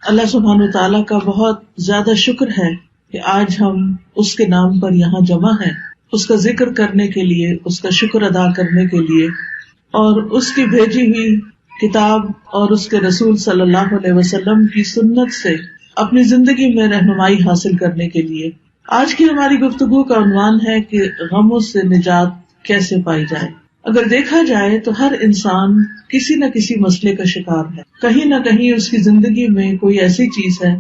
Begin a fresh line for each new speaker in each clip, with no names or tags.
اللہ سبحانہ وتعالیٰ کا بہت زیادہ شکر ہے کہ آج ہم اس کے نام پر یہاں جمع ہیں، اس کا ذکر کرنے کے لیے، اس کا شکر ادا کرنے کے لیے، اور اس کی بھیجی ہوئی کتاب اور اس کے رسول صلی اللہ علیہ وسلم کی سنت سے اپنی زندگی میں رہنمائی حاصل کرنے کے لیے۔ آج کی ہماری گفتگو کا عنوان ہے کہ غموں سے نجات کیسے پائی جائے۔ اگر دیکھا جائے تو ہر انسان کسی نہ کسی مسئلے کا شکار ہے، کہیں نہ کہیں اس کی زندگی میں کوئی ایسی چیز ہے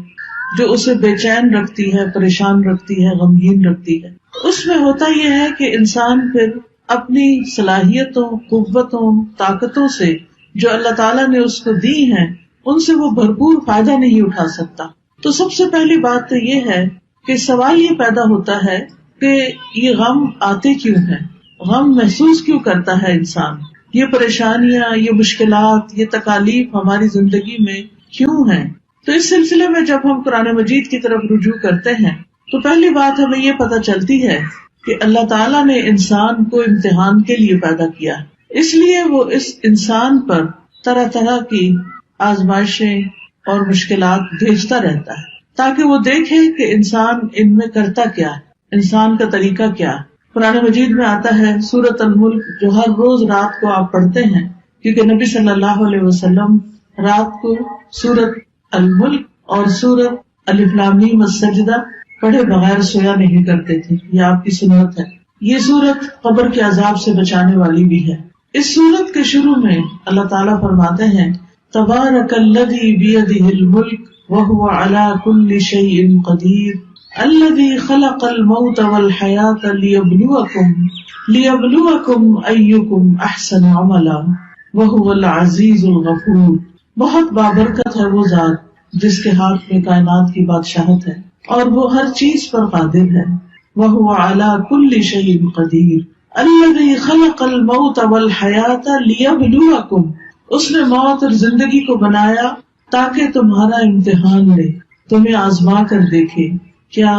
جو اسے بے چین رکھتی ہے، پریشان رکھتی ہے، غمگین رکھتی ہے۔ اس میں ہوتا یہ ہے کہ انسان پھر اپنی صلاحیتوں، قوتوں، طاقتوں سے جو اللہ تعالیٰ نے اس کو دی ہیں ان سے وہ بھرپور فائدہ نہیں اٹھا سکتا۔ تو سب سے پہلی بات تو یہ ہے کہ سوال یہ پیدا ہوتا ہے کہ یہ غم آتے کیوں ہیں، غم محسوس کیوں کرتا ہے انسان، یہ پریشانیاں، یہ مشکلات، یہ تکالیف ہماری زندگی میں کیوں ہیں۔ تو اس سلسلے میں جب ہم قرآن مجید کی طرف رجوع کرتے ہیں تو پہلی بات ہمیں یہ پتہ چلتی ہے کہ اللہ تعالیٰ نے انسان کو امتحان کے لیے پیدا کیا، اس لیے وہ اس انسان پر طرح طرح کی آزمائشیں اور مشکلات بھیجتا رہتا ہے تاکہ وہ دیکھے کہ انسان ان میں کرتا کیا ہے، انسان کا طریقہ کیا ہے۔ قرآن مجید میں آتا ہے سورۃ الملک، جو ہر روز رات کو آپ پڑھتے ہیں، کیونکہ نبی صلی اللہ علیہ وسلم رات کو سورۃ الملک اور سورۃ الف لام میم السجدہ پڑھے بغیر سویا نہیں کرتے تھے، یہ آپ کی سنت ہے۔ یہ سورت قبر کے عذاب سے بچانے والی بھی ہے۔ اس سورت کے شروع میں اللہ تعالیٰ فرماتے ہیں تبارک الذی بیدہ الملک وہو علی کل شیء قدیر الذی خلق الموت والحیاۃ لیبلوکم ایکم احسن عملا وہو العزیز الغفور۔ بہت بابرکت ہے وہ ذات جس کے ہاتھ میں کائنات کی بادشاہت ہے اور وہ ہر چیز پر قادر ہے۔ وہو علی کل شیء قدیر الذی خلق الموت والحیاۃ لیبلوکم، اس نے موت اور زندگی کو بنایا تاکہ تمہارا امتحان لے، تمہیں آزما کر دیکھے کیا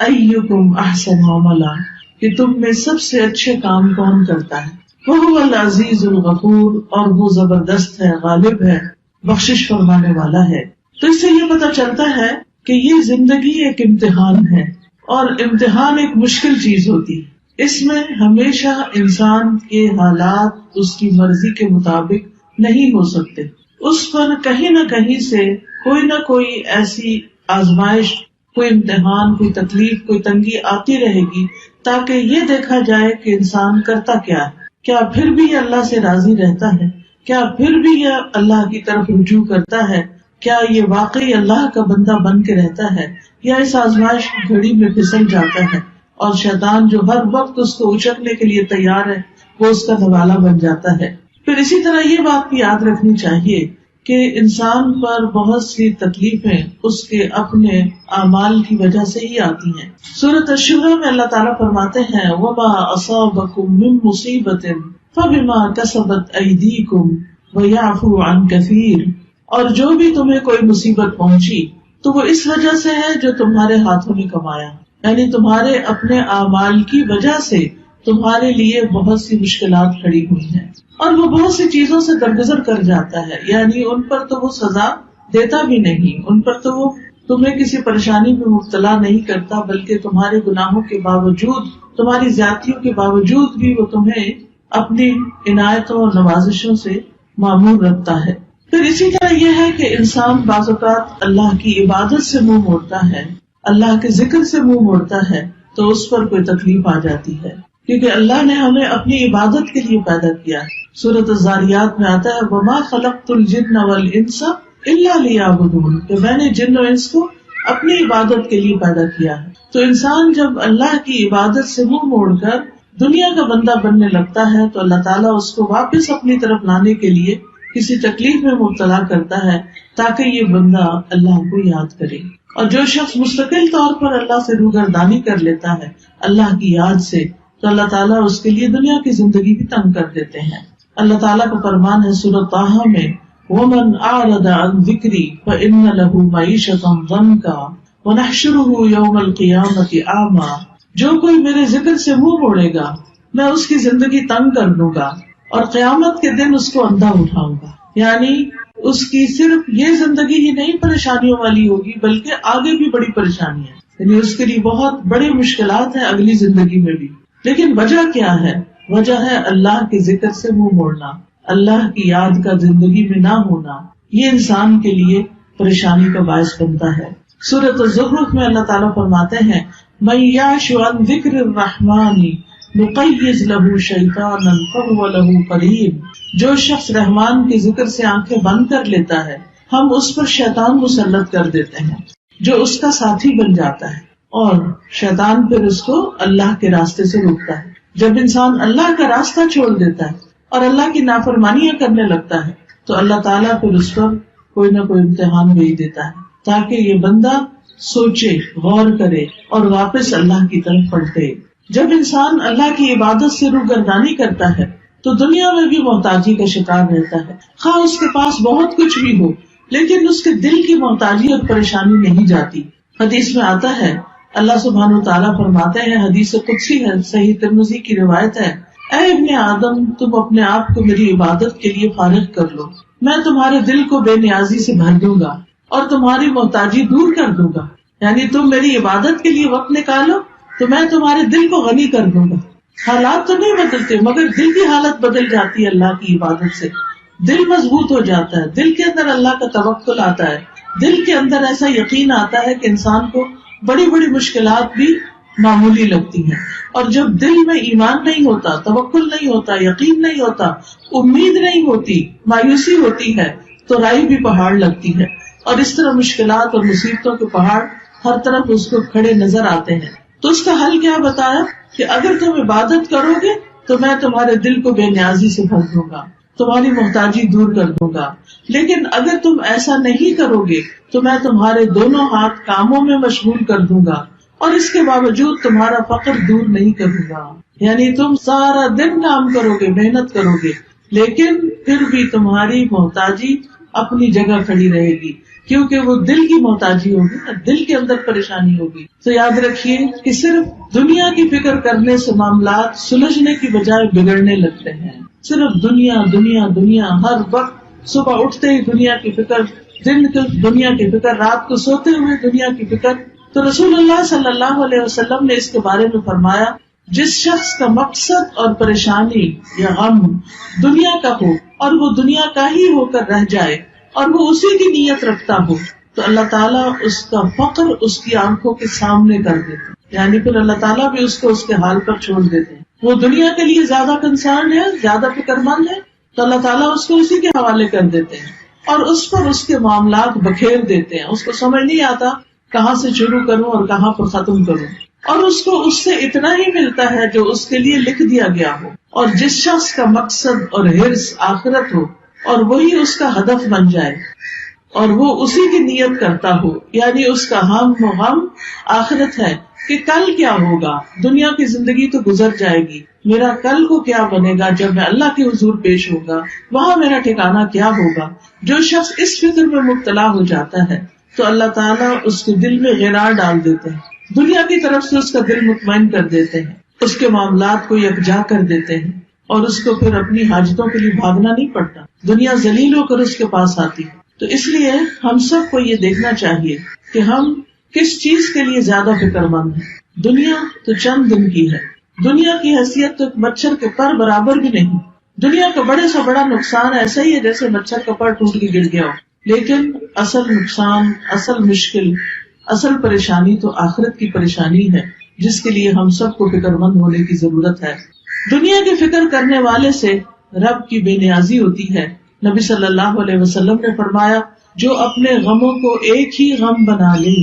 ایکم احسن عملا، کہ تم میں سب سے اچھے کام کون کرتا ہے۔ وہ العزیز الغفور، اور وہ زبردست ہے، غالب ہے، بخشش فرمانے والا ہے۔ تو اس سے یہ پتہ چلتا ہے کہ یہ زندگی ایک امتحان ہے، اور امتحان ایک مشکل چیز ہوتی ہے۔ اس میں ہمیشہ انسان کے حالات اس کی مرضی کے مطابق نہیں ہو سکتے، اس پر کہیں نہ کہیں سے کوئی نہ کوئی ایسی آزمائش، کوئی امتحان، کوئی تکلیف، کوئی تنگی آتی رہے گی تاکہ یہ دیکھا جائے کہ انسان کرتا کیا ہے، کیا پھر بھی یہ اللہ سے راضی رہتا ہے، کیا پھر بھی یہ اللہ کی طرف رجوع کرتا ہے، کیا یہ واقعی اللہ کا بندہ بن کے رہتا ہے، یا اس آزمائش کی گھڑی میں پھسل جاتا ہے اور شیطان جو ہر وقت اس کو اچکنے کے لیے تیار ہے وہ اس کا نوالا بن جاتا ہے۔ پھر اسی طرح یہ بات بھی یاد رکھنی چاہیے کہ انسان پر بہت سی تکلیفیں اس کے اپنے اعمال کی وجہ سے ہی آتی ہیں۔ سورۃ الشورى میں اللہ تعالیٰ فرماتے ہیں وَمَا أَصَابَكُم مِّن مُّصِيبَةٍ فَبِمَا كَسَبَتْ أَيْدِيكُمْ وَيَعْفُو عَن كَثِيرٍ، اور جو بھی تمہیں کوئی مصیبت پہنچی تو وہ اس وجہ سے ہے جو تمہارے ہاتھوں نے کمایا، یعنی تمہارے اپنے اعمال کی وجہ سے تمہارے لیے بہت سی مشکلات کھڑی ہوئی ہیں، اور وہ بہت سی چیزوں سے درگزر کر جاتا ہے، یعنی ان پر تو وہ سزا دیتا بھی نہیں، ان پر تو وہ تمہیں کسی پریشانی میں مبتلا نہیں کرتا، بلکہ تمہارے گناہوں کے باوجود، تمہاری زیادتیوں کے باوجود بھی وہ تمہیں اپنی عنایتوں اور نوازشوں سے معمور رکھتا ہے۔ پھر اسی طرح یہ ہے کہ انسان بعض اوقات اللہ کی عبادت سے منہ موڑتا ہے، اللہ کے ذکر سے منہ موڑتا ہے تو اس پر کوئی تکلیف آ جاتی ہے، کیونکہ اللہ نے ہمیں اپنی عبادت کے لیے پیدا کیا ہے۔ سورۃ الذاریات میں آتا ہے وَمَا خَلَقْتُ الْجِنَّ وَالْإِنسَ إِلَّا لِيَعْبُدُونِ، کہ میں نے جن و انس کو اپنی عبادت کے لیے پیدا کیا ہے۔ تو انسان جب اللہ کی عبادت سے منہ موڑ کر دنیا کا بندہ بننے لگتا ہے تو اللہ تعالیٰ اس کو واپس اپنی طرف لانے کے لیے کسی تکلیف میں مبتلا کرتا ہے تاکہ یہ بندہ اللہ کو یاد کرے۔ اور جو شخص مستقل طور پر اللہ سے روگردانی کر لیتا ہے اللہ کی یاد سے، تو اللہ تعالیٰ اس کے لیے دنیا کی زندگی بھی تنگ کر دیتے ہیں۔ اللہ تعالیٰ کا فرمان ہے سورۃ طٰہٰ میں وَمَنْ أَعْرَضَ عَنْ ذِكْرِي فَإِنَّ لَهُ مَعِيشَةً ضَنْكًا وَنَحْشُرُهُ يَوْمَ الْقِيَامَةِ أَعْمَىٰ، جو کوئی میرے ذکر سے منہ موڑے گا میں اس کی زندگی تنگ کر دوں گا اور قیامت کے دن اس کو اندھا اٹھاؤں گا۔ یعنی اس کی صرف یہ زندگی ہی نہیں پریشانیوں والی ہوگی بلکہ آگے بھی بڑی پریشانی ہے، یعنی اس کے لیے بہت بڑی مشکلات ہیں اگلی زندگی میں بھی. لیکن وجہ کیا ہے؟ وجہ ہے اللہ کے ذکر سے منہ موڑنا، اللہ کی یاد کا زندگی میں نہ ہونا. یہ انسان کے لیے پریشانی کا باعث بنتا ہے. سورۃ الزخرف میں اللہ تعالیٰ فرماتے ہیں من یعش عن ذکر الرحمن نقیض له شیطانا فهو له قرین. جو شخص رحمان کے ذکر سے آنکھیں بند کر لیتا ہے ہم اس پر شیطان مسلط کر دیتے ہیں جو اس کا ساتھی بن جاتا ہے، اور شیطان پھر اس کو اللہ کے راستے سے روکتا ہے. جب انسان اللہ کا راستہ چھوڑ دیتا ہے اور اللہ کی نافرمانیاں کرنے لگتا ہے تو اللہ تعالیٰ پھر اس پر کوئی نہ کوئی امتحان بھیج دیتا ہے تاکہ یہ بندہ سوچے، غور کرے اور واپس اللہ کی طرف پلٹے. جب انسان اللہ کی عبادت سے روگردانی کرتا ہے تو دنیا میں بھی محتاجی کا شکار رہتا ہے، خواہ اس کے پاس بہت کچھ بھی ہو لیکن اس کے دل کی محتاجی اور پریشانی نہیں جاتی. حدیث میں آتا ہے اللہ سبحانہ و تعالیٰ فرماتے ہیں، حدیث قدسی ہے، صحیح ترمذی کی روایت ہے، اے ابن آدم تم اپنے آپ کو میری عبادت کے لیے فارغ کر لو، میں تمہارے دل کو بے نیازی سے بھر دوں گا اور تمہاری محتاجی دور کر دوں گا. یعنی تم میری عبادت کے لیے وقت نکالو تو میں تمہارے دل کو غنی کر دوں گا. حالات تو نہیں بدلتے مگر دل کی حالت بدل جاتی ہے اللہ کی عبادت سے. دل مضبوط ہو جاتا ہے، دل کے اندر اللہ کا توکل آتا ہے، دل کے اندر ایسا یقین آتا ہے کہ انسان کو بڑی بڑی مشکلات بھی معمولی لگتی ہیں. اور جب دل میں ایمان نہیں ہوتا، توکل نہیں ہوتا، یقین نہیں ہوتا، امید نہیں ہوتی، مایوسی ہوتی ہے تو رائی بھی پہاڑ لگتی ہے. اور اس طرح مشکلات اور مصیبتوں کے پہاڑ ہر طرف اس کو کھڑے نظر آتے ہیں. تو اس کا حل کیا بتایا کہ اگر تم عبادت کرو گے تو میں تمہارے دل کو بے نیازی سے بھر دوں گا، تمہاری محتاجی دور کر دوں گا. لیکن اگر تم ایسا نہیں کرو گے تو میں تمہارے دونوں ہاتھ کاموں میں مشغول کر دوں گا اور اس کے باوجود تمہارا فقر دور نہیں کروں گا. یعنی تم سارا دن کام کرو گے، محنت کرو گے، لیکن پھر بھی تمہاری محتاجی اپنی جگہ کھڑی رہے گی کیونکہ وہ دل کی محتاجی ہوگی نا، دل کے اندر پریشانی ہوگی. تو یاد رکھیے کہ صرف دنیا کی فکر کرنے سے معاملات سلجھنے کی بجائے بگڑنے لگتے ہیں. صرف دنیا دنیا دنیا، ہر وقت صبح اٹھتے ہی دنیا کی فکر، دن کو دنیا کی فکر، رات کو سوتے ہوئے دنیا کی فکر. تو رسول اللہ صلی اللہ علیہ وسلم نے اس کے بارے میں فرمایا جس شخص کا مقصد اور پریشانی یا غم دنیا کا ہو اور وہ دنیا کا ہی ہو کر رہ جائے اور وہ اسی کی نیت رکھتا ہو تو اللہ تعالیٰ اس کا فقر اس کی آنکھوں کے سامنے کر دیتے، یعنی پھر اللہ تعالیٰ بھی اس کو اس کے حال پر چھوڑ دیتے ہیں. وہ دنیا کے لیے زیادہ کنسرن ہے، زیادہ فکر مند ہے تو اللہ تعالیٰ اس کو اسی کے حوالے کر دیتے ہیں اور اس پر اس کے معاملات بکھیر دیتے ہیں. اس کو سمجھ نہیں آتا کہاں سے شروع کروں اور کہاں پر ختم کروں، اور اس کو اس سے اتنا ہی ملتا ہے جو اس کے لیے لکھ دیا گیا ہو. اور جس شخص کا مقصد اور حرص آخرت ہو اور وہی اس کا ہدف بن جائے اور وہ اسی کی نیت کرتا ہو، یعنی اس کا ہم و غم آخرت ہے کہ کل کیا ہوگا، دنیا کی زندگی تو گزر جائے گی، میرا کل کو کیا بنے گا جب میں اللہ کے حضور پیش ہوگا، وہاں میرا ٹھکانہ کیا ہوگا. جو شخص اس فکر میں مبتلا ہو جاتا ہے تو اللہ تعالیٰ اس کے دل میں غرار ڈال دیتے ہیں، دنیا کی طرف سے اس کا دل مطمئن کر دیتے ہیں، اس کے معاملات کو یکجا کر دیتے ہیں اور اس کو پھر اپنی حاجتوں کے لیے بھاگنا نہیں پڑتا، دنیا ذلیل ہو کر اس کے پاس آتی ہے. تو اس لیے ہم سب کو یہ دیکھنا چاہیے کہ ہم کس چیز کے لیے زیادہ فکر مند ہیں. دنیا تو چند دن کی ہے، دنیا کی حیثیت تو ایک مچھر کے پر برابر بھی نہیں. دنیا کا بڑے سے بڑا نقصان ایسا ہی ہے جیسے مچھر کا پر ٹوٹ کے گر گیا ہو، لیکن اصل نقصان، اصل مشکل، اصل پریشانی تو آخرت کی پریشانی ہے جس کے لیے ہم سب کو فکر مند ہونے کی ضرورت ہے. دنیا کی فکر کرنے والے سے رب کی بے نیازی ہوتی ہے. نبی صلی اللہ علیہ وسلم نے فرمایا جو اپنے غموں کو ایک ہی غم بنا لے،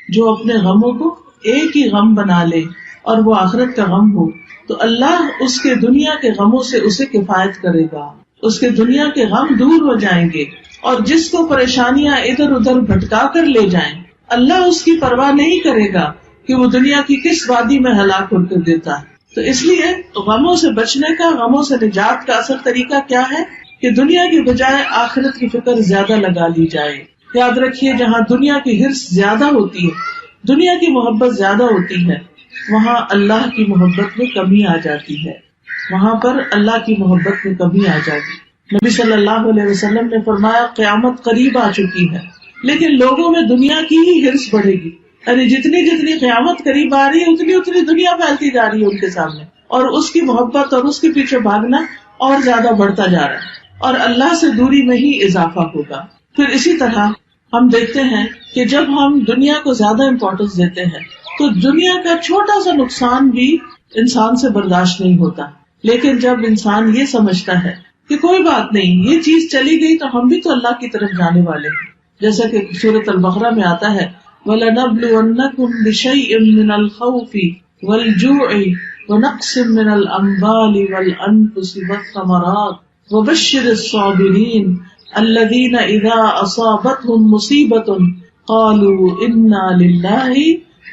جو اپنے غموں کو ایک ہی غم بنا لے اور وہ آخرت کا غم ہو تو اللہ اس کے دنیا کے غموں سے اسے کفایت کرے گا، اس کے دنیا کے غم دور ہو جائیں گے. اور جس کو پریشانیاں ادھر ادھر بھٹکا کر لے جائیں اللہ اس کی پرواہ نہیں کرے گا کہ وہ دنیا کی کس وادی میں ہلاک ہو کر دیتا ہے. تو اس لیے غموں سے بچنے کا، غموں سے نجات کا اصل طریقہ کیا ہے کہ دنیا کی بجائے آخرت کی فکر زیادہ لگا لی جائے. یاد رکھیے جہاں دنیا کی حرص زیادہ ہوتی ہے، دنیا کی محبت زیادہ ہوتی ہے، وہاں اللہ کی محبت میں کمی آ جاتی ہے، وہاں پر اللہ کی محبت میں کمی آ جاتی. نبی صلی اللہ علیہ وسلم نے فرمایا قیامت قریب آ چکی ہے، لیکن لوگوں میں دنیا کی ہی ہرس بڑھے گی، یعنی جتنی جتنی قیامت قریب آ رہی ہے اتنی اتنی دنیا پھیلتی جا رہی ہے ان کے سامنے، اور اس کی محبت اور اس کے پیچھے بھاگنا اور زیادہ بڑھتا جا رہا ہے، اور اللہ سے دوری میں ہی اضافہ ہوگا۔ پھر اسی طرح ہم دیکھتے ہیں کہ جب ہم دنیا کو زیادہ امپورٹنس دیتے ہیں تو دنیا کا چھوٹا سا نقصان بھی انسان سے برداشت نہیں ہوتا، لیکن جب انسان یہ سمجھتا ہے کہ کوئی بات نہیں، یہ چیز چلی گئی تو ہم بھی تو اللہ کی طرف جانے والے ہیں، جیسا کہ سورۃ البقرہ میں آتا ہے وَلَنَبْلُوَنَّكُمْ بِشَيْءٍ مِّنَ الْخَوْفِ وَالْجُوعِ وَنَقْصٍ مِّنَ الْأَمْوَالِ وَالْأَنفُسِ وَالثَّمَرَاتِ وَبَشِّرِ الصَّابِرِينَ الذين إذا أصابتهم مصيبة قالوا إنا لله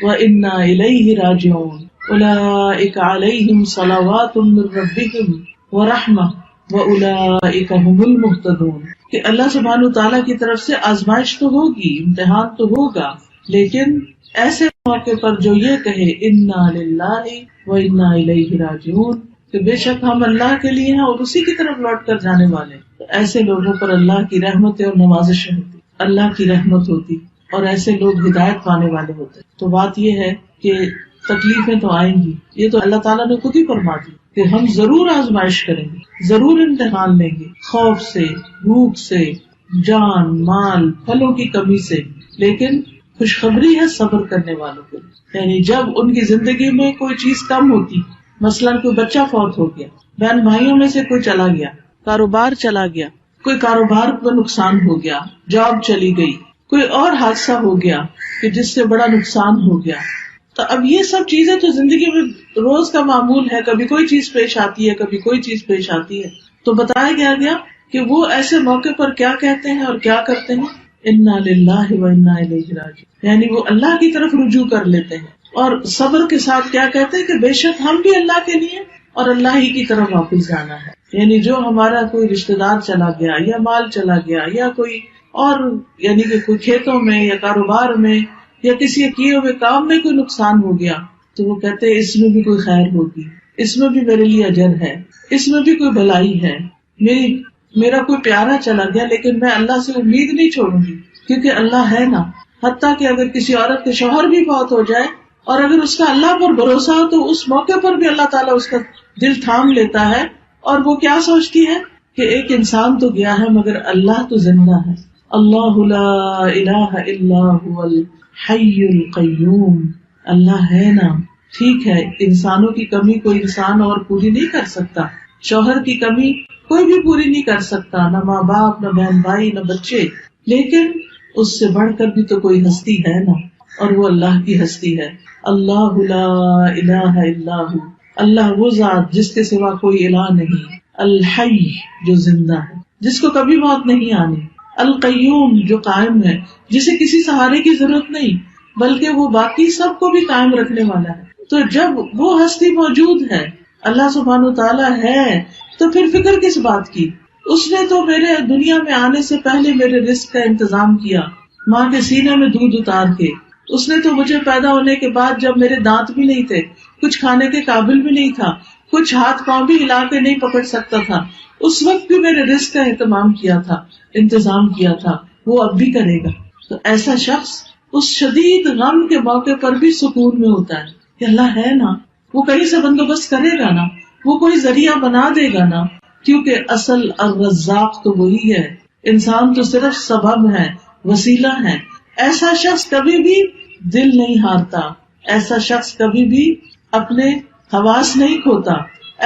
وإنا إليه راجعون أولئك عليهم صلوات من ربهم ورحمة وأولئك هم المهتدون۔ کہ اللہ سبحانہ تعالیٰ کی طرف سے آزمائش تو ہوگی، امتحان تو ہوگا، لیکن ایسے موقع پر جو یہ کہے انا للہ وإنا إليه راجعون، کہ بے شک ہم اللہ کے لیے ہیں اور اسی کی طرف لوٹ کر جانے والے ہیں، تو ایسے لوگوں پر اللہ کی رحمت اور نوازشیں ہوتی، اللہ کی رحمت ہوتی، اور ایسے لوگ ہدایت پانے والے ہوتے۔ تو بات یہ ہے کہ تکلیفیں تو آئیں گی، یہ تو اللہ تعالیٰ نے خود ہی فرما دی کہ ہم ضرور آزمائش کریں گے، ضرور امتحان لیں گے، خوف سے، بھوک سے، جان مال پھلوں کی کمی سے، لیکن خوشخبری ہے صبر کرنے والوں کے لیے۔ یعنی جب ان کی زندگی میں کوئی چیز کم ہوتی، مثلاً کوئی بچہ فوت ہو گیا، بہن بھائیوں میں سے کوئی چلا گیا، کاروبار چلا گیا، کوئی کاروبار کا نقصان ہو گیا، جاب چلی گئی، کوئی اور حادثہ ہو گیا کہ جس سے بڑا نقصان ہو گیا، تو اب یہ سب چیزیں تو زندگی میں روز کا معمول ہے، کبھی کوئی چیز پیش آتی ہے، کبھی کوئی چیز پیش آتی ہے۔ تو بتایا گیا کہ وہ ایسے موقع پر کیا کہتے ہیں اور کیا کرتے ہیں، انا للہ و انا الیہ راجعون، یعنی وہ اللہ کی طرف رجوع کر لیتے ہیں، اور صبر کے ساتھ کیا کہتے ہیں کہ بے شک ہم بھی اللہ کے لیے اور اللہ ہی کی طرف واپس جانا ہے۔ یعنی جو ہمارا کوئی رشتہ دار چلا گیا یا مال چلا گیا یا کوئی اور یعنی کہ کوئی کھیتوں میں یا کاروبار میں یا کسی کیے ہوئے کام میں کوئی نقصان ہو گیا، تو وہ کہتے ہیں اس میں بھی کوئی خیر ہوگی، اس میں بھی میرے لیے اجر ہے، اس میں بھی کوئی بھلائی ہے، میرا کوئی پیارا چلا گیا لیکن میں اللہ سے امید نہیں چھوڑوں گی، کیونکہ اللہ ہے نا۔ حتیٰ کہ اگر کسی عورت کے شوہر بھی فوت ہو جائے اور اگر اس کا اللہ پر بھروسہ ہو تو اس موقع پر بھی اللہ تعالیٰ اس کا دل تھام لیتا ہے، اور وہ کیا سوچتی ہے کہ ایک انسان تو گیا ہے مگر اللہ تو زندہ ہے۔ اللہ لا الہ الا هو الحی القیوم، اللہ ہے نا، ٹھیک ہے انسانوں کی کمی کوئی انسان اور پوری نہیں کر سکتا، شوہر کی کمی کوئی بھی پوری نہیں کر سکتا، نہ ماں باپ، نہ بہن بھائی، نہ بچے، لیکن اس سے بڑھ کر بھی تو کوئی ہستی ہے نا، اور وہ اللہ کی ہستی ہے۔ اللہ لا الہ الا ہو، اللہ وہ ذات جس کے سوا کوئی الہ نہیں، الحی جو زندہ ہے، جس کو کبھی موت نہیں آنی، القیوم جو قائم ہے، جسے کسی سہارے کی ضرورت نہیں بلکہ وہ باقی سب کو بھی قائم رکھنے والا ہے۔ تو جب وہ ہستی موجود ہے، اللہ سبحانہ تعالیٰ ہے، تو پھر فکر کس بات کی؟ اس نے تو میرے دنیا میں آنے سے پہلے میرے رزق کا انتظام کیا، ماں کے سینے میں دودھ اتار کے، اس نے تو مجھے پیدا ہونے کے بعد جب میرے دانت بھی نہیں تھے، کچھ کھانے کے قابل بھی نہیں تھا، کچھ ہاتھ پاؤں بھی ہلا کے نہیں پکڑ سکتا تھا، اس وقت بھی میرے رزق کا اہتمام کیا تھا، انتظام کیا تھا، وہ اب بھی کرے گا۔ تو ایسا شخص اس شدید غم کے موقع پر بھی سکون میں ہوتا ہے کہ اللہ ہے نا، وہ کہیں سے بندوبست کرے گا نا، وہ کوئی ذریعہ بنا دے گا نا، کیونکہ اصل الرزاق تو وہی ہے، انسان تو صرف سبب ہے، وسیلہ ہے۔ ایسا شخص کبھی بھی دل نہیں ہارتا، ایسا شخص کبھی بھی اپنے حواس نہیں کھوتا،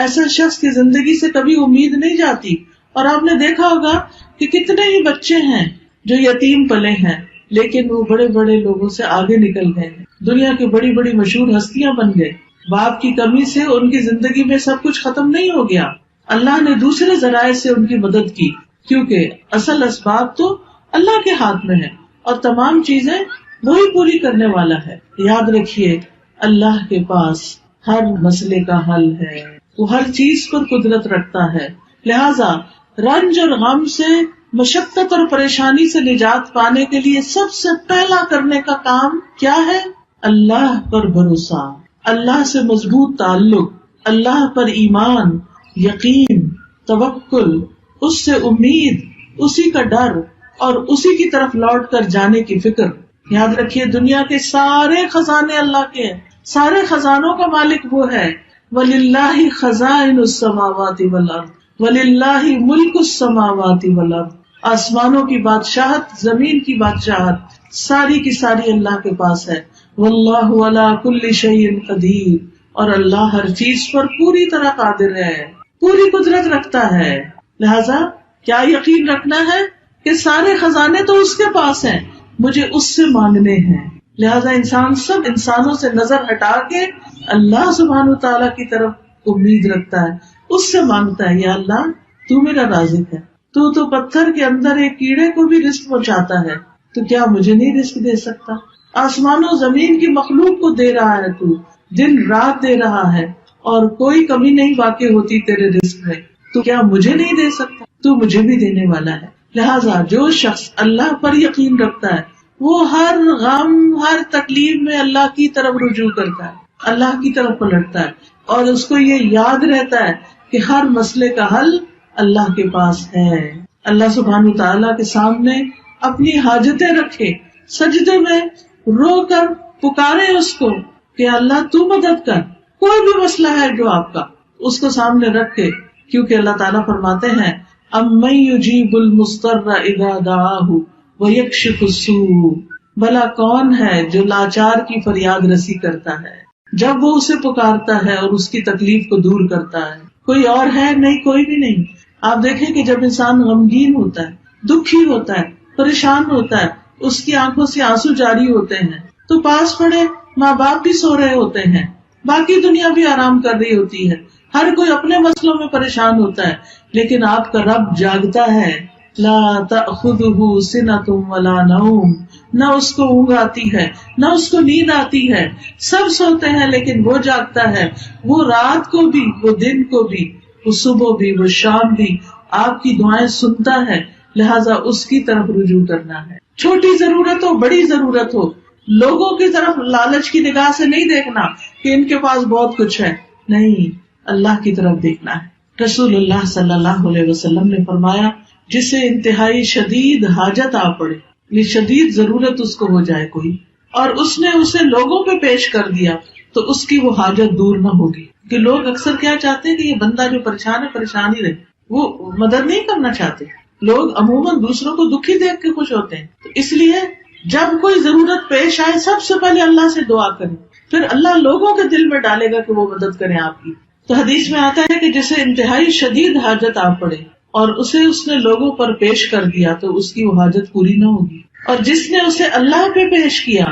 ایسا شخص کی زندگی سے کبھی امید نہیں جاتی۔ اور آپ نے دیکھا ہوگا کہ کتنے ہی بچے ہیں جو یتیم پلے ہیں لیکن وہ بڑے بڑے لوگوں سے آگے نکل گئے، دنیا کی بڑی بڑی مشہور ہستیاں بن گئے۔ باپ کی کمی سے ان کی زندگی میں سب کچھ ختم نہیں ہو گیا، اللہ نے دوسرے ذرائع سے ان کی مدد کی، کیونکہ اصل اسباب تو اللہ کے ہاتھ میں ہے اور تمام چیزیں وہی پوری کرنے والا ہے۔ یاد رکھیے اللہ کے پاس ہر مسئلے کا حل ہے، وہ ہر چیز پر قدرت رکھتا ہے، لہذا رنج اور غم سے، مشقت اور پریشانی سے نجات پانے کے لیے سب سے پہلا کرنے کا کام کیا ہے؟ اللہ پر بھروسہ، اللہ سے مضبوط تعلق، اللہ پر ایمان، یقین، توکل، اس سے امید، اسی کا ڈر اور اسی کی طرف لوٹ کر جانے کی فکر. یاد رکھیے دنیا کے سارے خزانے اللہ کے ہیں، سارے خزانوں کا مالک وہ ہے. وَلِلَّهِ خَزَائِنُ السَّمَاوَاتِ وَالْأَرْضِ وَلِلَّهِ مُلْكُ السَّمَاوَاتِ وَالْأَرْضِ. آسمانوں کی بادشاہت، زمین کی بادشاہت ساری کی ساری اللہ کے پاس ہے. وَاللَّهُ عَلَى كُلِّ شَيْءٍ قَدِيرٌ. اور اللہ ہر چیز پر پوری طرح قادر ہے، پوری قدرت رکھتا ہے. لہذا کیا یقین رکھنا ہے کہ سارے خزانے تو اس کے پاس ہیں، مجھے اس سے مانگنے ہیں. لہذا انسان سب انسانوں سے نظر ہٹا کے اللہ سبحانہ تعالیٰ کی طرف امید رکھتا ہے، اس سے مانگتا ہے. یا اللہ تو میرا رازق ہے، تو پتھر کے اندر ایک کیڑے کو بھی رزق پہنچاتا ہے، تو کیا مجھے نہیں رزق دے سکتا؟ آسمان و زمین کی مخلوق کو دے رہا ہے، تو دن رات دے رہا ہے اور کوئی کمی نہیں واقع ہوتی تیرے رزق میں، تو کیا مجھے نہیں دے سکتا؟ تو مجھے بھی دینے والا ہے. لہٰذا جو شخص اللہ پر یقین رکھتا ہے وہ ہر غم، ہر تکلیف میں اللہ کی طرف رجوع کرتا ہے، اللہ کی طرف پلٹتا ہے، اور اس کو یہ یاد رہتا ہے کہ ہر مسئلے کا حل اللہ کے پاس ہے. اللہ سبحانہ تعالیٰ کے سامنے اپنی حاجتیں رکھے، سجدے میں رو کر پکارے اس کو کہ اللہ تو مدد کر. کوئی بھی مسئلہ ہے جو آپ کا، اس کو سامنے رکھ کے، کیونکہ اللہ تعالیٰ فرماتے ہیں اَمَّن يُجِيبُ الْمُضْطَرَّ إِذَا دَعَاهُ وَيَكْشِفُ السُّوءَ. بھلا کون ہے جو لاچار کی فریاد رسی کرتا ہے جب وہ اسے پکارتا ہے اور اس کی تکلیف کو دور کرتا ہے؟ کوئی اور ہے؟ نہیں، کوئی بھی نہیں. آپ دیکھیں کہ جب انسان غمگین ہوتا ہے، دکھی ہوتا ہے، پریشان ہوتا ہے، اس کی آنکھوں سے آنسو جاری ہوتے ہیں، تو پاس پڑے ماں باپ بھی سو رہے ہوتے ہیں، باقی دنیا بھی آرام کر رہی ہوتی ہے، ہر کوئی اپنے مسئلوں میں پریشان ہوتا ہے، لیکن آپ کا رب جاگتا ہے. لا تأخذہ سنۃ ولا نوم. نہ اس کو اونگ آتی ہے، نہ اس کو نیند آتی ہے. سب سوتے ہیں لیکن وہ جاگتا ہے. وہ رات کو بھی، وہ دن کو بھی، وہ صبح بھی، وہ شام بھی آپ کی دعائیں سنتا ہے. لہٰذا اس کی طرف رجوع کرنا ہے. چھوٹی ضرورت ہو، بڑی ضرورت ہو، لوگوں کی طرف لالچ کی نگاہ سے نہیں دیکھنا کہ ان کے پاس بہت کچھ ہے، نہیں، اللہ کی طرف دیکھنا ہے. رسول اللہ صلی اللہ علیہ وسلم نے فرمایا جسے انتہائی شدید حاجت آ پڑے، یہ شدید ضرورت اس کو ہو جائے کوئی، اور اس نے اسے لوگوں پہ پیش کر دیا تو اس کی وہ حاجت دور نہ ہوگی. کہ لوگ اکثر کیا چاہتے ہیں کہ یہ بندہ جو پریشان ہے پریشان ہی رہے، وہ مدد نہیں کرنا چاہتے. لوگ عموماً دوسروں کو دکھی دیکھ کے خوش ہوتے ہیں. تو اس لیے جب کوئی ضرورت پیش آئے سب سے پہلے اللہ سے دعا کریں، پھر اللہ لوگوں کے دل میں ڈالے گا کہ وہ مدد کریں آپ کی. تو حدیث میں آتا ہے کہ جسے انتہائی شدید حاجت آ پڑے اور اسے اس نے لوگوں پر پیش کر دیا تو اس کی وہ حاجت پوری نہ ہوگی، اور جس نے اسے اللہ پہ پیش کیا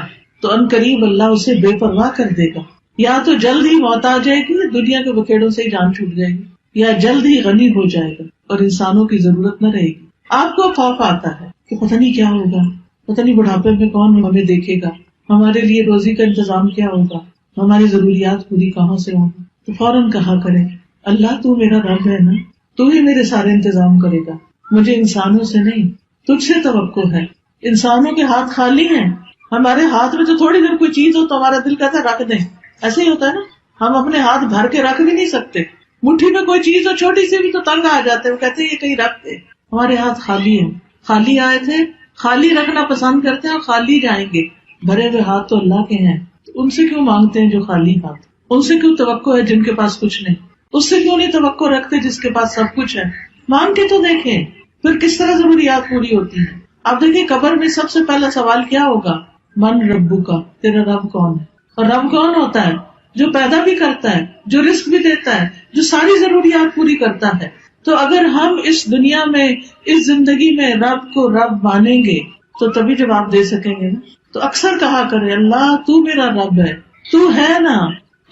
تو ان قریب اللہ اسے بے پرواہ کر دے گا. یا تو جلد ہی موت آ جائے گی، دنیا کے بکھیڑوں سے ہی جان چھوٹ جائے گی، یا جلد ہی غنی ہو جائے گا اور انسانوں کی ضرورت نہ رہے گی. آپ کو خوف آتا ہے کہ پتہ نہیں کیا ہوگا، پتہ نہیں بڑھاپے میں کون ہمیں دیکھے گا، ہمارے لیے روزی کا انتظام کیا ہوگا، ہماری ضروریات پوری کہاں سے ہوں گی. تو فوراً کہا کرے اللہ تو میرا رب ہے نا، تو ہی میرے سارے انتظام کرے گا، مجھے انسانوں سے نہیں تجھ سے توقع ہے. انسانوں کے ہاتھ خالی ہیں، ہمارے ہاتھ میں تو تھوڑی دیر کوئی چیز ہو تو ہمارا دل کہتا ہے رکھ دیں. ایسے ہی ہوتا ہے نا، ہم اپنے ہاتھ بھر کے رکھ بھی نہیں سکتے، مٹھی میں کوئی چیز ہو چھوٹی سی بھی تو تنگ آ جاتے ہیں، وہ کہتے ہیں یہ کہیں رکھ دے. ہمارے ہاتھ خالی ہیں، خالی آئے تھے، خالی رکھنا پسند کرتے ہیں اور خالی جائیں گے. بھرے ہوئے ہاتھ تو اللہ کے ہیں، ان سے کیوں مانگتے ہیں جو خالی ہاتھ؟ ان سے کیوں توقع ہے جن کے پاس کچھ نہیں؟ اس سے کیوں نہیں توقع رکھتے جس کے پاس سب کچھ ہے؟ مانگ کے تو دیکھیں پھر کس طرح ضروریات پوری ہوتی ہیں. آپ دیکھیں قبر میں سب سے پہلا سوال کیا ہوگا؟ من ربو کا، تیرا رب کون ہے؟ اور رب کون ہوتا ہے؟ جو پیدا بھی کرتا ہے، جو رزق بھی دیتا ہے، جو ساری ضروریات پوری کرتا ہے. تو اگر ہم اس دنیا میں، اس زندگی میں رب کو رب مانیں گے تو تبھی جواب دے سکیں گے نا. تو اکثر کہا کرے اللہ تو میرا رب ہے، تو ہے نا،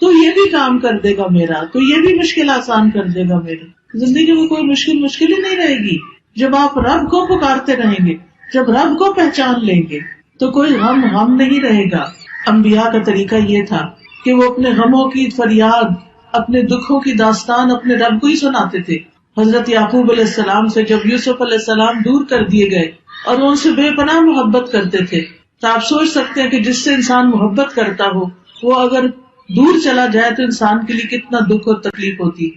تو یہ بھی کام کر دے گا میرا، تو یہ بھی مشکل آسان کر دے گا میری. زندگی میں کوئی مشکل ہی نہیں رہے گی جب آپ رب کو پکارتے رہیں گے، جب رب کو پہچان لیں گے تو کوئی غم نہیں رہے گا. انبیاء کا طریقہ یہ تھا کہ وہ اپنے غموں کی فریاد، اپنے دکھوں کی داستان اپنے رب کو ہی سناتے تھے. حضرت یعقوب علیہ السلام سے جب یوسف علیہ السلام دور کر دیے گئے اور وہ ان سے بے پناہ محبت کرتے تھے، تو آپ سوچ سکتے ہیں کہ جس سے انسان محبت کرتا ہو وہ اگر دور چلا جائے تو انسان کے لیے کتنا دکھ اور تکلیف ہوتی ہے.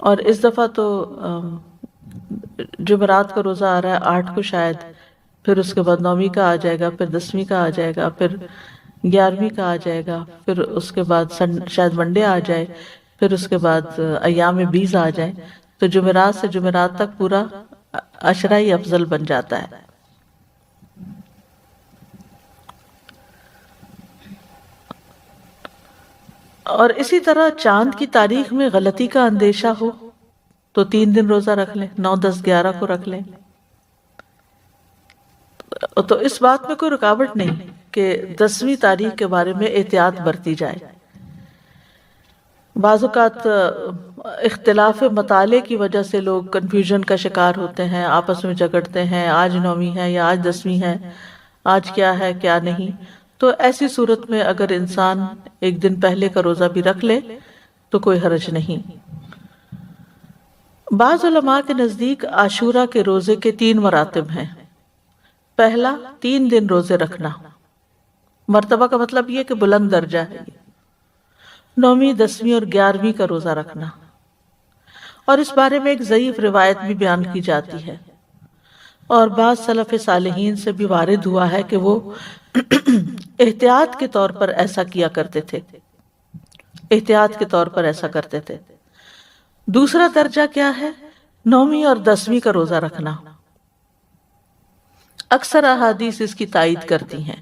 اور اس دفعہ تو جمعرات کا روزہ آ رہا ہے 8 کو شاید، پھر اس کے بعد 9ویں کا آ جائے گا، پھر 10ویں کا آ جائے گا، پھر 11ویں کا آ جائے گا، پھر اس کے بعد شاید منڈے آ جائے، پھر اس کے بعد ایام بیز آ جائے، تو جمعرات سے جمعرات تک پورا عشرہ ہی افضل بن جاتا ہے۔ اور اسی طرح چاند کی تاریخ میں غلطی کا اندیشہ ہو تو 3 دن روزہ رکھ لیں، 9، 10، 11 کو رکھ لیں۔ تو اس بات میں کوئی رکاوٹ نہیں کہ 10ویں تاریخ کے بارے میں احتیاط برتی جائے۔ بعض اوقات اختلاف مطالعے کی وجہ سے لوگ کنفیوژن کا شکار ہوتے ہیں، آپس میں جھگڑتے ہیں، آج 9ویں ہے یا آج 10ویں ہے، آج کیا ہے کیا نہیں۔ تو ایسی صورت میں اگر انسان ایک دن پہلے کا روزہ بھی رکھ لے تو کوئی حرج نہیں۔ بعض علماء کے نزدیک عاشورہ کے روزے کے 3 مراتب ہیں۔ پہلا، 3 دن روزے رکھنا، مرتبہ کا مطلب یہ کہ بلند درجہ ہے، 9ویں، 10ویں اور 11ویں کا روزہ رکھنا۔ اور اس بارے میں ایک ضعیف روایت بھی بیان کی جاتی ہے، اور بعض سلف صالحین سے بھی وارد ہوا ہے کہ وہ احتیاط کے طور پر ایسا کیا کرتے تھے، احتیاط کے طور پر ایسا کرتے تھے۔ دوسرا درجہ کیا ہے؟ 9ویں اور 10ویں کا روزہ رکھنا۔ اکثر احادیث اس کی تائید کرتی ہیں،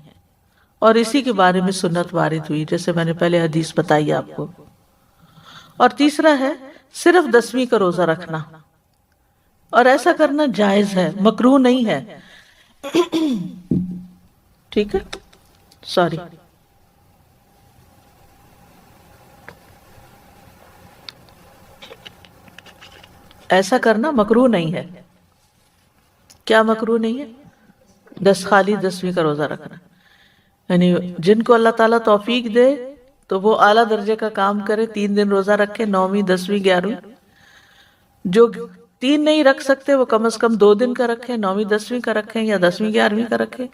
اور اسی کے بارے میں سنت وارد ہوئی، جیسے میں نے پہلے حدیث بتائی آپ کو۔ اور تیسرا ہے صرف 10ویں کا روزہ رکھنا، اور ایسا کرنا جائز ہے، مکروہ نہیں ہے۔ ٹھیک ہے، سوری۔ ایسا کرنا مکروہ نہیں ہے۔ کیا مکروہ نہیں ہے؟ خالی 10ویں کا روزہ رکھنا، یعنی جن کو اللہ تعالیٰ توفیق دے تو وہ اعلیٰ درجے کا کام کرے، 3 دن روزہ رکھے، 9ویں، 10ویں، 11ویں۔ جو 3 نہیں رکھ سکتے وہ کم از کم 2 دن کا رکھیں، 9ویں، 10ویں کا رکھیں یا 10ویں، 11ویں کا رکھیں۔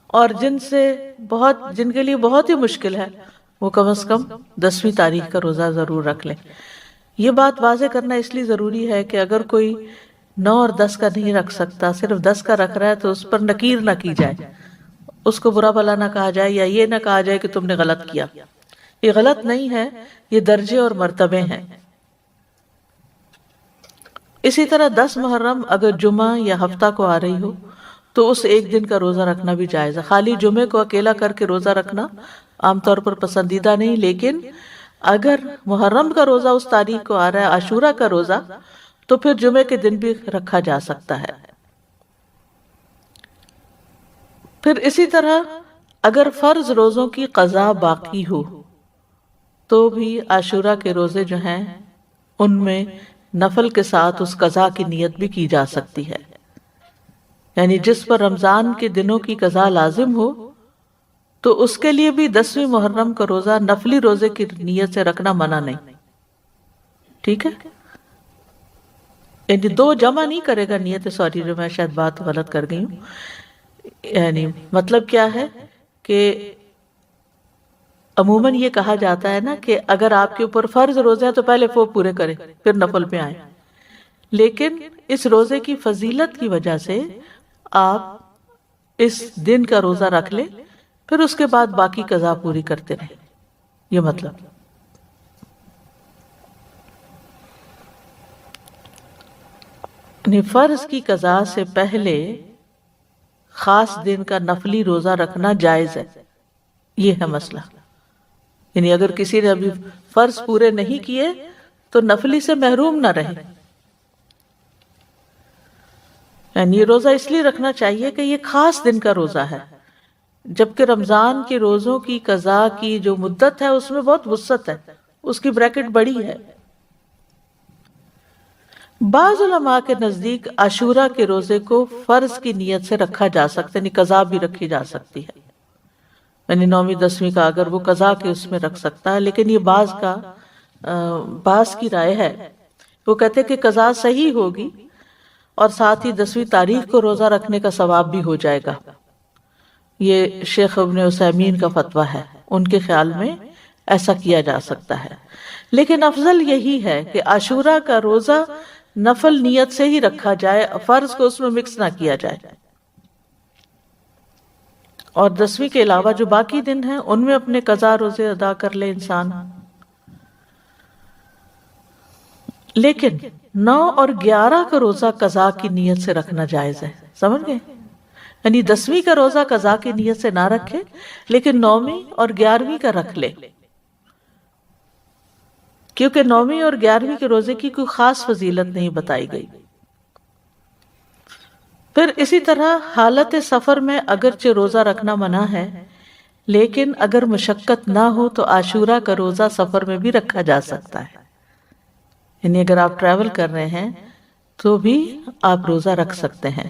اور جن کے لیے بہت ہی مشکل ہے وہ کم از کم 10ویں تاریخ کا روزہ ضرور رکھ لیں۔ یہ بات واضح کرنا اس لیے ضروری ہے کہ اگر کوئی 9 اور 10 کا نہیں رکھ سکتا، صرف 10 کا رکھ رہا ہے، تو اس پر نکیر نہ کی جائے، اس کو برا بھلا نہ کہا جائے، یا یہ نہ کہا جائے کہ تم نے غلط کیا۔ یہ غلط نہیں ہے، یہ درجے اور مرتبے ہیں۔ اسی طرح 10 محرم اگر جمعہ یا ہفتہ کو آ رہی ہو تو اس ایک دن کا روزہ رکھنا بھی جائز ہے۔ خالی جمعے کو اکیلا کر کے روزہ رکھنا عام طور پر پسندیدہ نہیں، لیکن اگر محرم کا روزہ اس تاریخ کو آ رہا ہے، عاشورہ کا روزہ، تو پھر جمعے کے دن بھی رکھا جا سکتا ہے۔ پھر اسی طرح اگر فرض روزوں کی قضا باقی ہو تو بھی عاشورہ کے روزے جو ہیں ان میں نفل کے ساتھ اس قضا کی نیت بھی کی جا سکتی ہے، یعنی جس پر رمضان کے دنوں کی قضا لازم ہو تو اس کے لیے بھی 10ویں محرم کا روزہ نفلی روزے کی نیت سے رکھنا منع نہیں۔ ٹھیک ہے، یعنی 2 جمع نہیں کرے گا نیت، سوری جو میں شاید بات غلط کر گئی ہوں۔ یعنی مطلب کیا ہے کہ عموماً یہ کہا جاتا ہے نا کہ اگر آپ کے اوپر فرض روزے ہیں تو پہلے وہ پورے کریں پھر نفل پہ آئیں، لیکن اس روزے کی فضیلت کی وجہ سے آپ اس دن کا روزہ رکھ لیں، پھر اس کے بعد باقی قضا پوری کرتے رہیں۔ یہ مطلب یعنی فرض کی قضا سے پہلے خاص دن کا نفلی روزہ رکھنا جائز ہے، یہ ہے مسئلہ۔ یعنی اگر کسی نے ابھی فرض پورے نہیں کیے تو نفلی سے محروم نہ رہے۔ یعنی یہ روزہ اس لیے رکھنا چاہیے کہ یہ خاص دن کا روزہ ہے، جبکہ رمضان کے روزوں کی قضا کی جو مدت ہے اس میں بہت وسعت ہے، اس کی بریکٹ بڑی ہے۔ بعض علماء کے نزدیک عاشورہ کے روزے کو فرض کی نیت سے رکھا جا سکتا ہے، یعنی قضا بھی رکھی جا سکتی ہے، یعنی 9ویں 10ویں کا اگر وہ قضا کے اس میں رکھ سکتا ہے، لیکن یہ بعض کی رائے ہے، وہ کہتے کہ قضا صحیح ہوگی اور ساتھ ہی 10ویں تاریخ کو روزہ رکھنے کا ثواب بھی ہو جائے گا۔ یہ شیخ ابن عثیمین کا فتویٰ ہے، ان کے خیال میں ایسا کیا جا سکتا ہے، لیکن افضل یہی ہے کہ عاشورہ کا روزہ نفل نیت سے ہی رکھا جائے، فرض کو اس میں مکس نہ کیا جائے، اور 10ویں کے علاوہ جو باقی دن ہیں ان میں اپنے قضا روزے ادا کر لے انسان۔ لیکن 9 اور 11 کا روزہ قضا کی نیت سے رکھنا جائز ہے، سمجھ گئے؟ یعنی 10ویں کا روزہ قضا کی نیت سے نہ رکھے، لیکن 9ویں اور 11ویں کا رکھ لے، کیونکہ 9ویں اور 11ویں کے روزے کی کوئی خاص فضیلت نہیں بتائی گئی۔ پھر اسی طرح حالت سفر میں اگرچہ روزہ رکھنا منع ہے، لیکن اگر مشقت نہ ہو تو عاشورہ کا روزہ سفر میں بھی رکھا جا سکتا ہے، یعنی اگر آپ ٹریول کر رہے ہیں تو بھی آپ روزہ رکھ سکتے ہیں،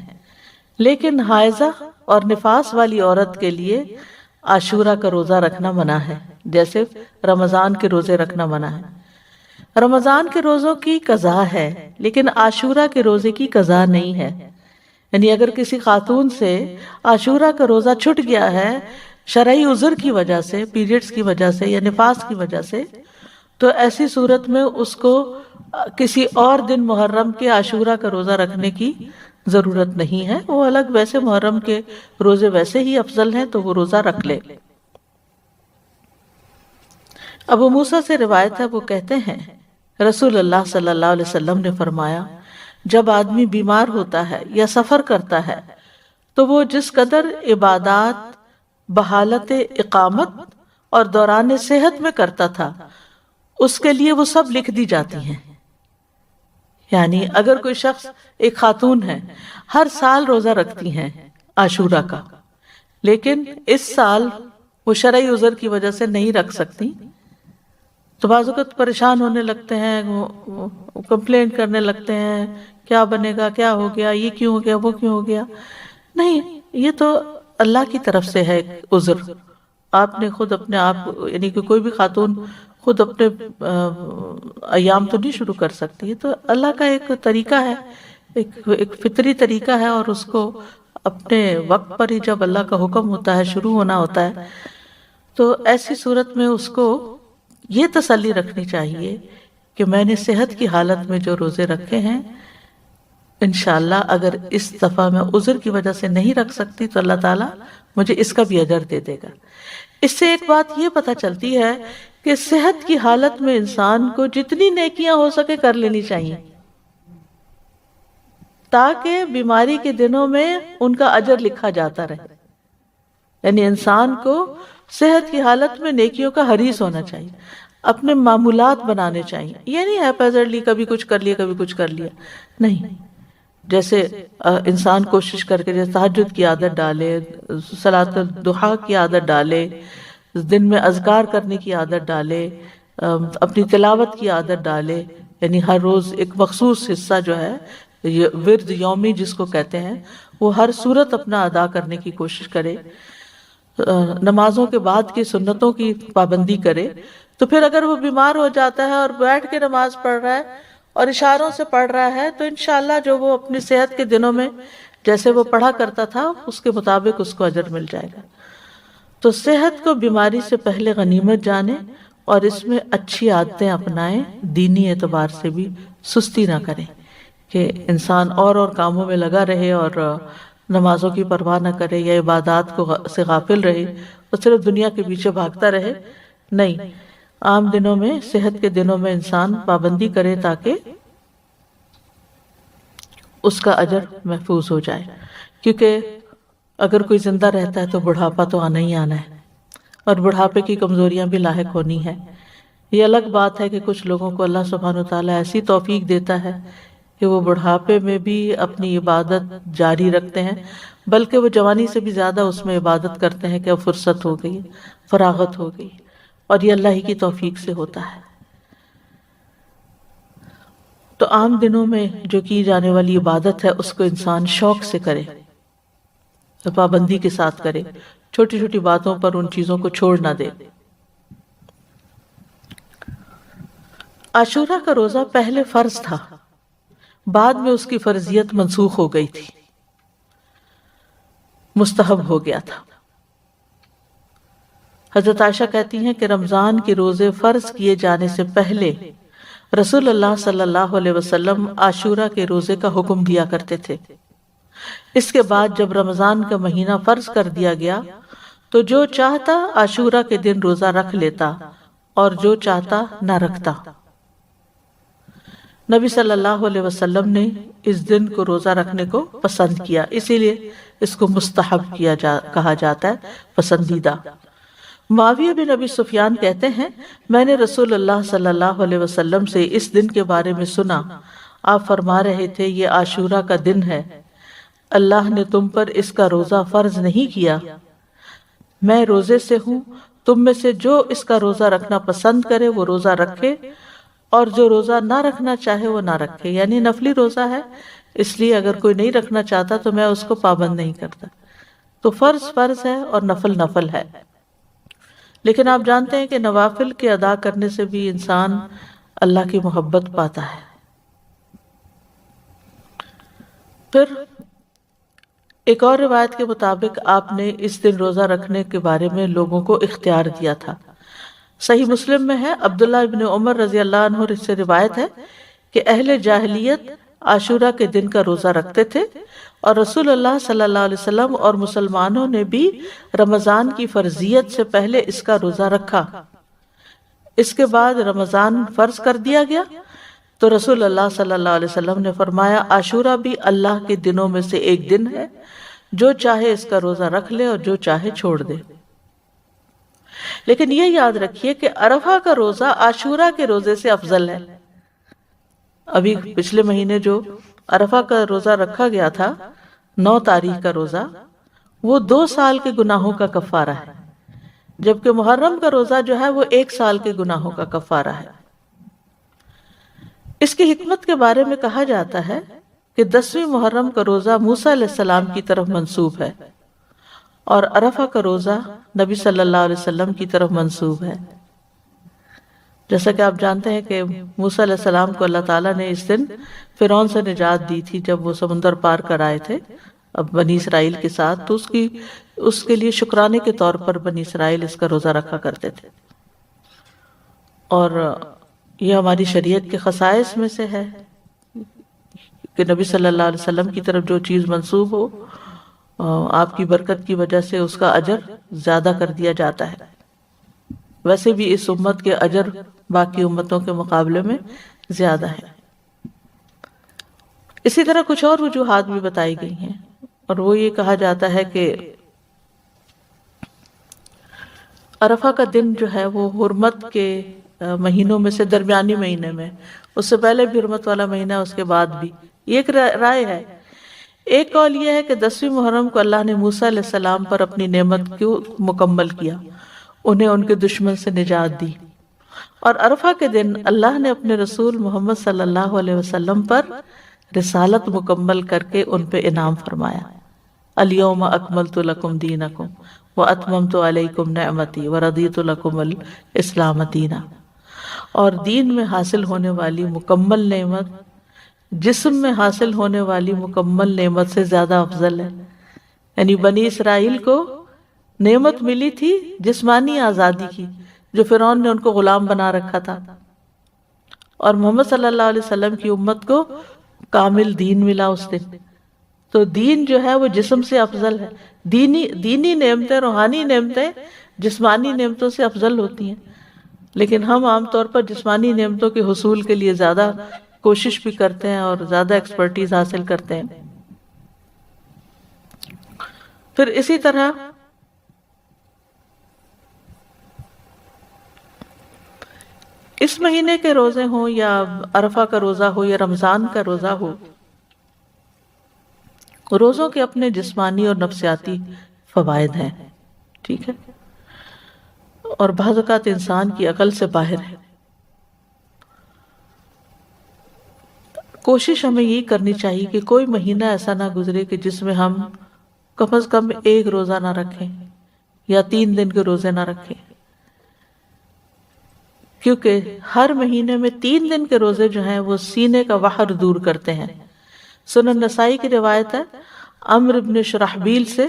لیکن حائضہ اور نفاس والی عورت کے لیے عاشورہ کا روزہ رکھنا منع ہے، جیسے رمضان کے روزے رکھنا منع ہے۔ رمضان کے روزوں کی قضا ہے، لیکن عاشورہ کے روزے کی قضا نہیں ہے، یعنی اگر کسی خاتون سے عاشورہ کا روزہ چھٹ گیا ہے شرعی عذر کی وجہ سے، پیریڈز کی وجہ سے یا نفاس کی وجہ سے، تو ایسی صورت میں اس کو کسی اور دن محرم کے عاشورہ کا روزہ رکھنے کی ضرورت نہیں ہے، وہ الگ ویسے محرم کے روزے ویسے ہی افضل ہیں تو وہ روزہ رکھ لے۔ ابو موسیٰ سے روایت ہے، وہ کہتے ہیں رسول اللہ صلی اللہ علیہ وسلم نے فرمایا، جب آدمی بیمار ہوتا ہے یا سفر کرتا ہے تو وہ جس قدر عبادات بحالت اقامت اور دوران صحت میں کرتا تھا اس کے لیے وہ سب لکھ دی جاتی ہیں۔ یعنی اگر کوئی شخص، ایک خاتون ہے، ہر سال روزہ رکھتی ہیں عاشورہ کا، لیکن اس سال وہ شرعی عذر کی وجہ سے نہیں رکھ سکتی، تو بعض اوقات پریشان ہونے لگتے ہیں، کمپلینٹ کرنے لگتے ہیں، کیا بنے گا، کیا ہو گیا، یہ کیوں ہو گیا، وہ کیوں ہو گیا۔ نہیں، یہ تو اللہ کی طرف سے ہے عذر، آپ نے خود اپنے آپ، یعنی کہ کوئی بھی خاتون خود اپنے ایام تو نہیں شروع کر سکتی، تو اللہ کا ایک طریقہ ہے، ایک فطری طریقہ ہے، اور اس کو اپنے وقت پر ہی جب اللہ کا حکم ہوتا ہے شروع ہونا ہوتا ہے، تو ایسی صورت میں اس کو یہ تسلی رکھنی چاہیے کہ میں نے صحت کی حالت میں جو روزے رکھے ہیں، انشاءاللہ اگر اس دفعہ میں عذر کی وجہ سے نہیں رکھ سکتی تو اللہ تعالیٰ مجھے اس کا بھی اجر دے دے گا۔ اس سے ایک بات یہ پتہ چلتی ہے کہ صحت کی حالت میں انسان کو جتنی نیکیاں ہو سکے کر لینی چاہیے، تاکہ بیماری کے دنوں میں ان کا اجر لکھا جاتا رہے۔ یعنی انسان کو صحت کی حالت میں نیکیوں کا حریص ہونا چاہیے، اپنے معمولات بنانے چاہیے، یہ نہیں ہیپیزرلی کبھی کچھ کر لیا کبھی کچھ کر لیا، نہیں، جیسے انسان کوشش کر کے جیسے تہجد کی عادت ڈالے، صلاۃ الضحیٰ کی عادت ڈالے، دن میں اذکار کرنے کی عادت ڈالے، اپنی تلاوت کی عادت ڈالے، یعنی ہر روز ایک مخصوص حصہ جو ہے ورد یومی جس کو کہتے ہیں، وہ ہر صورت اپنا ادا کرنے کی کوشش کرے، نمازوں کے بعد کی سنتوں کی پابندی کرے۔ تو پھر اگر وہ بیمار ہو جاتا ہے اور بیٹھ کے نماز پڑھ رہا ہے اور اشاروں سے پڑھ رہا ہے، تو انشاءاللہ جو وہ اپنی صحت کے دنوں میں جیسے وہ پڑھا کرتا تھا اس کے مطابق اس کو اجر مل جائے گا۔ تو صحت کو بیماری سے پہلے غنیمت جانے اور اس میں اچھی عادتیں اپنائیں، دینی اعتبار سے بھی سستی نہ کریں کہ انسان اور کاموں میں لگا رہے اور نمازوں کی پرواہ نہ کرے یا عبادات کو سے غافل رہے اور صرف دنیا کے پیچھے بھاگتا رہے۔ نہیں، عام دنوں میں، صحت کے دنوں میں انسان پابندی کرے تاکہ اس کا اجر محفوظ ہو جائے، کیونکہ اگر کوئی زندہ رہتا ہے تو بڑھاپا تو آنا ہی آنا ہے، اور بڑھاپے کی کمزوریاں بھی لاحق ہونی ہے۔ یہ الگ بات ہے کہ کچھ لوگوں کو اللہ سبحانہ وتعالیٰ ایسی توفیق دیتا ہے کہ وہ بڑھاپے میں بھی اپنی عبادت جاری رکھتے ہیں، بلکہ وہ جوانی سے بھی زیادہ اس میں عبادت کرتے ہیں کہ اب فرصت ہو گئی، فراغت ہو گئی، اور یہ اللہ ہی کی توفیق سے ہوتا ہے۔ تو عام دنوں میں جو کی جانے والی عبادت ہے اس کو انسان شوق سے کرے، پابندی کے ساتھ کرے، چھوٹی چھوٹی باتوں پر ان چیزوں کو چھوڑ نہ دے۔ عاشورہ کا روزہ پہلے فرض تھا، بعد میں اس کی فرضیت منسوخ ہو گئی تھی، مستحب ہو گیا تھا۔ حضرت عائشہ کہتی ہیں کہ رمضان کے روزے فرض کیے جانے سے پہلے رسول اللہ صلی اللہ علیہ وسلم عاشورہ کے روزے کا حکم دیا کرتے تھے۔ اس کے بعد جب رمضان کا مہینہ فرض کر دیا گیا تو جو چاہتا عاشورہ کے دن روزہ رکھ لیتا اور جو چاہتا نہ رکھتا۔ نبی صلی اللہ علیہ وسلم نے اس دن کو روزہ رکھنے کو پسند کیا، اسی لیے اس کو مستحب کہا جاتا ہے، پسندیدہ۔ معاویہ بن ابی سفیان کہتے ہیں میں نے رسول اللہ صلی اللہ علیہ وسلم سے اس دن کے بارے میں سنا، آپ فرما رہے تھے یہ عاشورہ کا دن ہے، اللہ نے تم پر اس کا روزہ فرض نہیں کیا، میں روزے سے ہوں، تم میں سے جو اس کا روزہ رکھنا پسند کرے وہ روزہ رکھے اور جو روزہ نہ رکھنا چاہے وہ نہ رکھے، یعنی نفلی روزہ ہے، اس لیے اگر کوئی نہیں رکھنا چاہتا تو میں اس کو پابند نہیں کرتا۔ تو فرض فرض ہے اور نفل نفل ہے، لیکن آپ جانتے ہیں کہ نوافل کے ادا کرنے سے بھی انسان اللہ کی محبت پاتا ہے۔ پھر ایک اور روایت کے مطابق آپ نے اس دن روزہ رکھنے کے بارے میں لوگوں کو اختیار دیا تھا۔ صحیح مسلم میں ہے، عبداللہ ابن عمر رضی اللہ عنہ سے روایت ہے کہ اہل جاہلیت عاشورہ کے دن کا روزہ رکھتے تھے اور رسول اللہ صلی اللہ علیہ وسلم اور مسلمانوں نے بھی رمضان کی فرضیت سے پہلے اس کا روزہ رکھا۔ اس کے بعد رمضان فرض کر دیا گیا تو رسول اللہ صلی اللہ علیہ وسلم نے فرمایا عاشورہ بھی اللہ کے دنوں میں سے ایک دن ہے، جو چاہے اس کا روزہ رکھ لے اور جو چاہے چھوڑ دے۔ لیکن یہ یاد رکھیے کہ عرفہ کا روزہ عاشورہ کے روزے سے افضل ہے۔ ابھی پچھلے مہینے جو عرفہ کا روزہ رکھا گیا تھا 9 تاریخ کا روزہ، وہ 2 سال کے گناہوں کا کفارہ ہے، جبکہ محرم کا روزہ جو ہے وہ 1 سال کے گناہوں کا کفارہ ہے۔ اس کی حکمت کے بارے میں کہا جاتا ہے کہ 10ویں محرم کا روزہ موسیٰ علیہ السلام کی طرف منسوب ہے اور عرفہ کا روزہ نبی صلی اللہ علیہ وسلم کی طرف منسوب ہے۔ جیسا کہ آپ جانتے ہیں کہ موسیٰ علیہ السلام کو اللہ تعالیٰ نے اس دن فرعون سے نجات دی تھی جب وہ سمندر پار کر آئے تھے اب بنی اسرائیل کے ساتھ، تو اس کے لیے شکرانے کے طور پر بنی اسرائیل اس کا روزہ رکھا کرتے تھے۔ اور یہ ہماری شریعت کے خصائص میں سے ہے کہ نبی صلی اللہ علیہ وسلم کی طرف جو چیز منسوب ہو آپ کی برکت کی وجہ سے اس کا اجر زیادہ کر دیا جاتا ہے۔ ویسے بھی اس امت کے اجر باقی امتوں کے مقابلے میں زیادہ ہے۔ اسی طرح کچھ اور وجوہات بھی بتائی گئی ہیں، اور وہ یہ کہا جاتا ہے کہ عرفہ کا دن جو ہے وہ حرمت کے مہینوں میں سے درمیانی مہینے میں، اس سے پہلے بھی حرمت والا مہینہ ہے، اس کے بعد بھی، یہ ایک رائے ہے۔ ایک قول یہ ہے کہ 10ویں محرم کو اللہ نے موسیٰ علیہ السلام پر اپنی نعمت کو مکمل کیا، انہیں ان کے دشمن سے نجات دی، اور عرفہ کے دن اللہ نے اپنے رسول محمد صلی اللہ علیہ وسلم پر رسالت مکمل کر کے ان پہ انعام فرمایا۔ الیوم اکملت لکم دینکم واتممت علیکم نعمتی ورضیت لکم الاسلام دینا۔ اور دین میں حاصل ہونے والی مکمل نعمت جسم میں حاصل ہونے والی مکمل نعمت سے زیادہ افضل ہے۔ یعنی بنی اسرائیل کو نعمت ملی تھی جسمانی آزادی کی، جو فرعون نے ان کو غلام بنا رکھا تھا، اور محمد صلی اللہ علیہ وسلم کی امت کو کامل دین ملا اس دن۔ تو دین جو ہے وہ جسم سے افضل ہے۔ دینی نعمتیں، روحانی نعمتیں جسمانی نعمتوں سے افضل ہوتی ہیں، لیکن ہم عام طور پر جسمانی نعمتوں کے حصول کے لیے زیادہ کوشش بھی کرتے ہیں اور زیادہ ایکسپرٹیز حاصل کرتے ہیں۔ پھر اسی طرح اس مہینے کے روزے ہوں یا عرفہ کا روزہ ہو یا رمضان کا روزہ ہو، روزوں کے اپنے جسمانی اور نفسیاتی فوائد ہیں، ٹھیک ہے، اور بعض اوقات انسان کی عقل سے باہر ہے۔ کوشش ہمیں یہ کرنی چاہیے کہ کوئی مہینہ ایسا نہ گزرے کہ جس میں ہم کم از کم 1 روزہ نہ رکھیں یا 3 دن کے روزے نہ رکھیں، کیونکہ ہر مہینے میں 3 دن کے روزے جو ہیں وہ سینے کا وحر دور کرتے ہیں۔ سنن نسائی کی روایت ہے عمرو بن شرحبیل سے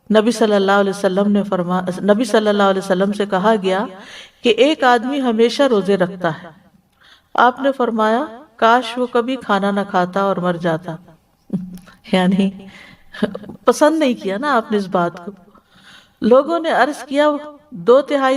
نبی صلی اللہ علیہ وسلم سے کہا گیا کہ ایک آدمی ہمیشہ روزے رکھتا ہے. آپ نے فرمایا کاش وہ کبھی کھانا نہ کھاتا اور مر جاتا. یعنی پسند نہیں کیا نا آپ نے اس بات کو. لوگوں نے عرض کیا 2/3